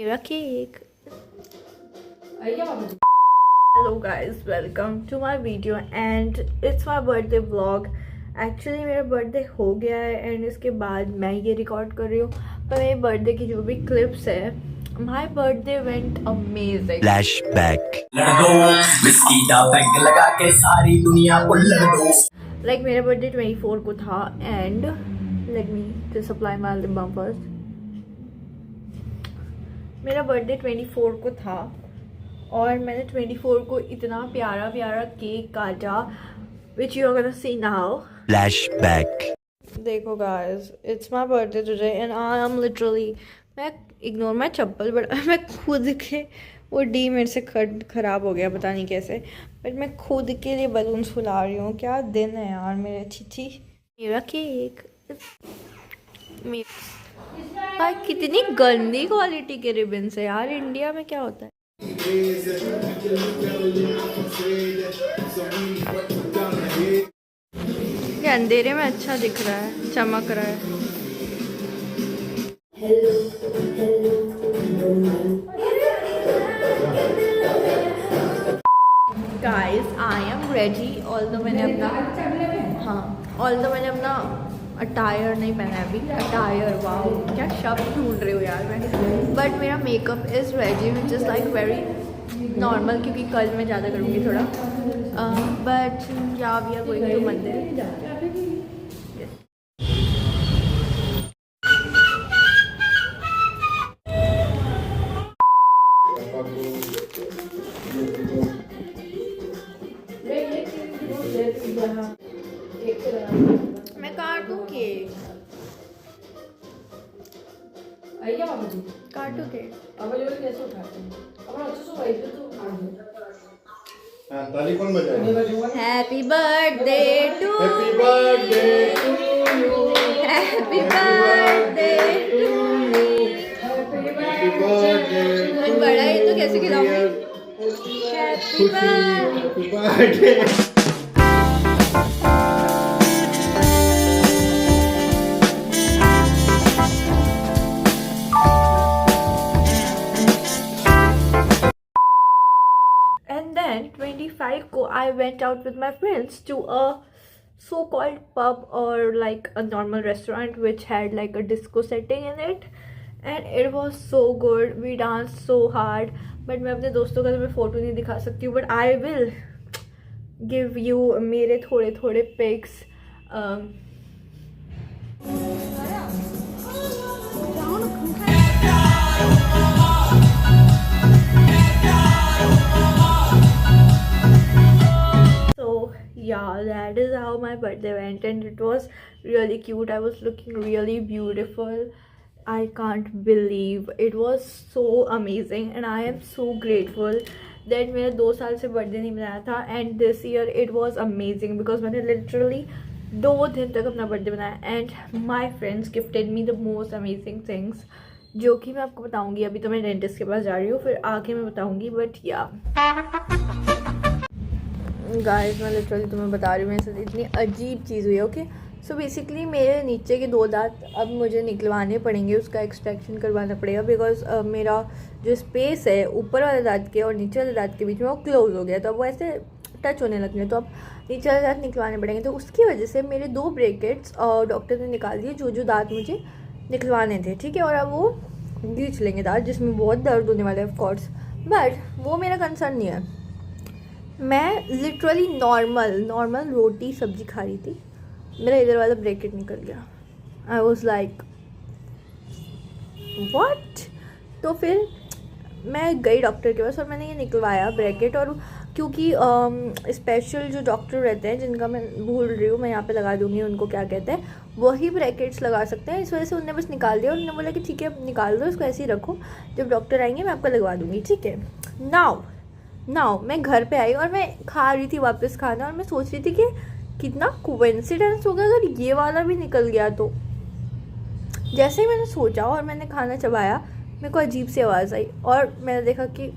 मेरा cake. Hello guys, welcome to my video and it's my birthday vlog. Actually मेरा birthday हो गया है एंड इसके बाद मैं ये रिकॉर्ड कर रही हूँ। पर मेरे बर्थडे की जो भी क्लिप्स है, my birthday went amazing. Flashback. Like मेरा बर्थडे 24 को था and let me just apply my lip balm first. मेरा बर्थडे 24 को था और मैंने 24 को इतना प्यारा प्यारा केक काटा which you are gonna see now. Flashback. देखो guys, it's my birthday today and I am literally, मैं इग्नोर माय चप्पल बट मैं खुद के वो डी मेरे से ख़राब हो गया पता नहीं कैसे, बट मैं खुद के लिए बलून्स फुला रही हूँ। क्या दिन है यार मेरे। छिछी मेरा केक। भाई कितनी गंदी क्वालिटी के रिबन्स है यार। इंडिया में क्या होता है। ये अंधेरे में अच्छा दिख रहा है, चमक रहा है। Guys I am ready. Although मैंने अपना अटायर नहीं पहना है अभी। अटायर, वाओ क्या शब्द ढूंढ रही हो यार मैं। बट मेरा makeup is ready which is like very normal, क्योंकि कल मैं ज़्यादा करूँगी थोड़ा। बट या वी आर गोइंग टू मंदिर। मैं काटूँ केक, काटू केक। ताली कौन बजाएगा? Happy birthday to happy birthday to you. Happy birthday to happy birthday. मैं बड़ा है तो कैसे खिलाऊंगी। Happy happy birthday. And then 25 को I went out with my friends to a so-called pub or like a normal restaurant which had like a disco setting in it, and it was so good. We danced so hard, but मैं अपने दोस्तों का तुम्हें photo नहीं दिखा सकती हूँ, but I will give you मेरे थोड़े थोड़े pics. Yeah, that is how my birthday went and it was really cute. I was looking really beautiful. I can't believe it was so amazing and I am so grateful that मेरा 2 साल से birthday नहीं मनाया था and this year it was amazing because मैंने literally 2 दिन तक अपना बर्थडे मनाया and my friends gifted me the most amazing things, जो कि मैं आपको बताऊंगी। अभी तो मैं डेंटिस्ट के पास जा रही हूँ, फिर आके मैं बताऊंगी। बट या गाइस, मैं लिटरली तुम्हें बता रही हूँ मेरे साथ इतनी अजीब चीज़ हुई है। ओके, सो बेसिकली मेरे नीचे के 2 दांत अब मुझे निकलवाने पड़ेंगे, उसका एक्सट्रैक्शन करवाना पड़ेगा बिकॉज मेरा जो स्पेस है ऊपर वाले दांत के और नीचे वाले दांत के बीच में वो क्लोज हो गया, तो अब वो ऐसे टच होने लगे, तो अब नीचे वाले दांत निकलवाने पड़ेंगे। तो उसकी वजह से मेरे 2 ब्रैकेट्स डॉक्टर ने निकाल दिए जो दांत मुझे निकलवाने थे, ठीक है। और अब वो खींच लेंगे दांत, जिसमें बहुत दर्द होने वाला है ऑफकोर्स, बट वो मेरा कंसर्न नहीं है। मैं लिटरली नॉर्मल रोटी सब्जी खा रही थी, मेरा इधर वाला ब्रैकेट निकल गया। I was like what. तो फिर मैं गई डॉक्टर के पास और मैंने ये निकलवाया ब्रैकेट। और क्योंकि स्पेशल जो डॉक्टर रहते हैं, जिनका मैं भूल रही हूँ, मैं यहाँ पे लगा दूँगी उनको क्या कहते हैं, वही ब्रैकेट्स लगा सकते हैं। इस वजह से उन्होंने बस निकाल दिया। उन्होंने बोला कि ठीक है निकाल दो इसको, ऐसे ही रखो, जब डॉक्टर आएंगे मैं आपको लगवा दूँगी, ठीक है। नाउ मैं घर पे आई और मैं खा रही थी वापस खाना, और मैं सोच रही थी कि कितना कोइंसिडेंस होगा अगर ये वाला भी निकल गया तो। जैसे ही मैंने सोचा और मैंने खाना चबाया, मेरे को अजीब सी आवाज़ आई और मैंने देखा कि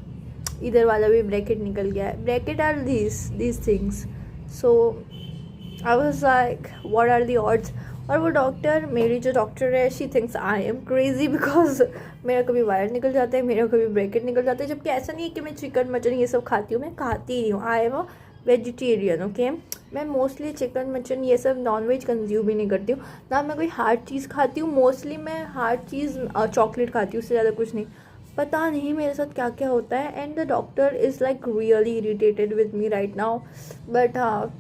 इधर वाला भी ब्रैकेट निकल गया है। Bracket are these things, so I was like what are the odds. और वो डॉक्टर, मेरी जो डॉक्टर है, she thinks I am crazy because मेरा कभी वायर निकल जाता है, मेरा कभी ब्रैकेट निकल जाता है, जबकि ऐसा नहीं है कि मैं चिकन मटन ये सब खाती हूँ, मैं खाती ही नहीं हूँ। I am a vegetarian, okay. मैं मोस्टली चिकन मटन ये सब नॉन वेज कंज्यूम भी नहीं करती हूँ, ना मैं कोई हार्ड चीज़ खाती हूँ। मोस्टली मैं हार्ड चीज़ चॉकलेट खाती हूँ, उससे ज़्यादा कुछ नहीं। पता नहीं मेरे साथ क्या क्या होता है। And the doctor is like really irritated with me right now. But हाँ,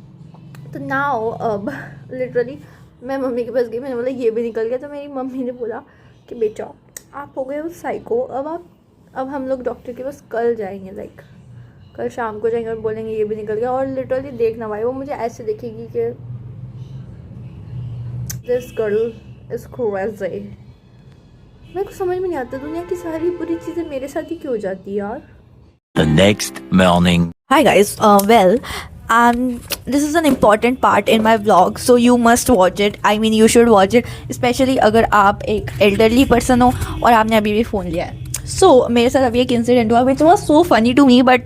तो नाउ अब लिटरली मैं मम्मी के पास गई, मैंने बोला ये भी निकल गया। तो मेरी मम्मी ने बोला कि बेटा आप हो गए हो साइको, अब हम लोग डॉक्टर के पास कल जाएंगे, लाइक कल शाम को जाएंगे और बोलेंगे ये भी निकल गया। और लिटरली देखना भाई, वो मुझे ऐसे देखेगी कि दिस गर्ल इज क्रेजी। मेरे को समझ में नहीं आता, दुनिया की सारी बुरी चीज़ें मेरे साथ ही क्यों हो जाती है यार। The next morning. Hi guys, this is an important part in my vlog, so you must watch it. I mean, you should watch it, especially अगर आप एक elderly person हो और आपने अभी भी फ़ोन लिया है. So मेरे साथ अभी एक इंसिडेंट हुआ which was so funny to me, but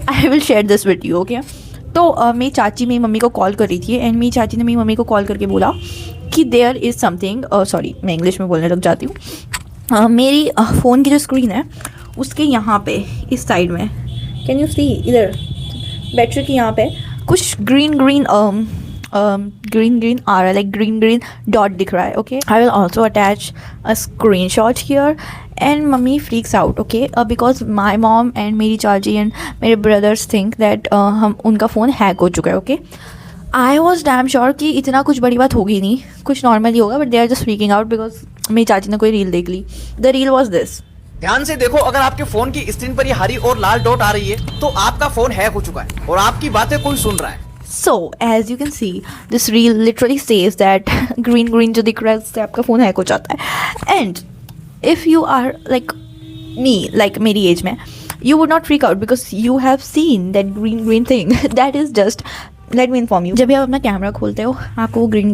I will share this with you, okay? तो मेरी चाची मेरी मम्मी को कॉल कर रही थी एंड मेरी चाची ने मेरी मम्मी को कॉल करके बोला कि देयर इज़ समथिंग, सॉरी मैं इंग्लिश में बोलने लग जाती हूँ. मेरी फ़ोन की जो स्क्रीन है उसके यहाँ पे इस साइड में, कैन यू सी, इधर बैटरी के यहाँ पे कुछ ग्रीन ग्रीन आ रहा है, लाइक ग्रीन डॉट दिख रहा है. Okay, I will also attach a screen shot here and mummy freaks out. Okay, because my mom and मेरी चाची एंड मेरे ब्रदर्स थिंक दैट हम उनका फ़ोन हैक हो चुका है. Okay, I was damn sure कि इतना कुछ बड़ी बात होगी नहीं, कुछ नॉर्मली होगा, but they are just freaking out because मेरी चाची ने कोई रील देख ली. The reel was this. ध्यान से देखो, अगर आपके फोन की स्क्रीन पर ये हरी और लाल डॉट आ रही है तो आपका फोन हैक हो चुका है और आपकी बातें कोई सुन रहा है. So as you can see, this reel literally says that green जो दिख रहा है उससे आपका फ़ोन हैक हो जाता है. And if you are like me, like मेरी एज में, you would not freak out because you have seen that green thing. That is just, let me inform you, जब भी आप अपना कैमरा खोलते हो आपको वो ग्रीन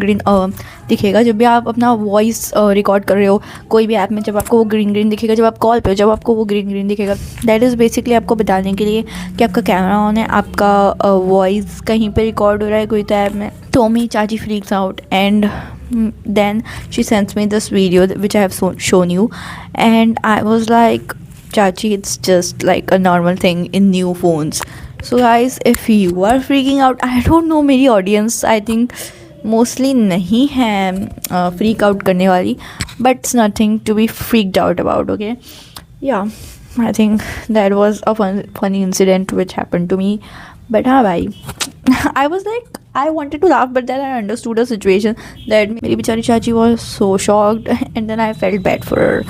दिखेगा. जब भी आप अपना वॉइस रिकॉर्ड कर रहे हो कोई भी ऐप में, जब आपको वो ग्रीन दिखेगा. जब आप कॉल पे हो जब आपको वो ग्रीन दिखेगा, दैट इज़ बेसिकली आपको बताने के लिए कि आपका कैमरा ऑन है, आपका वॉइस कहीं पे रिकॉर्ड हो रहा है कोई तो ऐप में. तो मेरी चाची freaks out and then she sends me this video which I have shown you, and I was like, Chachi, it's just like a normal thing in new phones. So guys, if you are freaking out, I don't know, मेरी audience I think mostly नहीं है freak out करने वाली, but it's nothing to be freaked out about. Okay, yeah, I think that was a funny incident which happened to me. But हाँ भाई, I was like, I wanted to laugh, but then I understood the situation that मेरी बेचारी चाची was so shocked, and then I felt bad for her.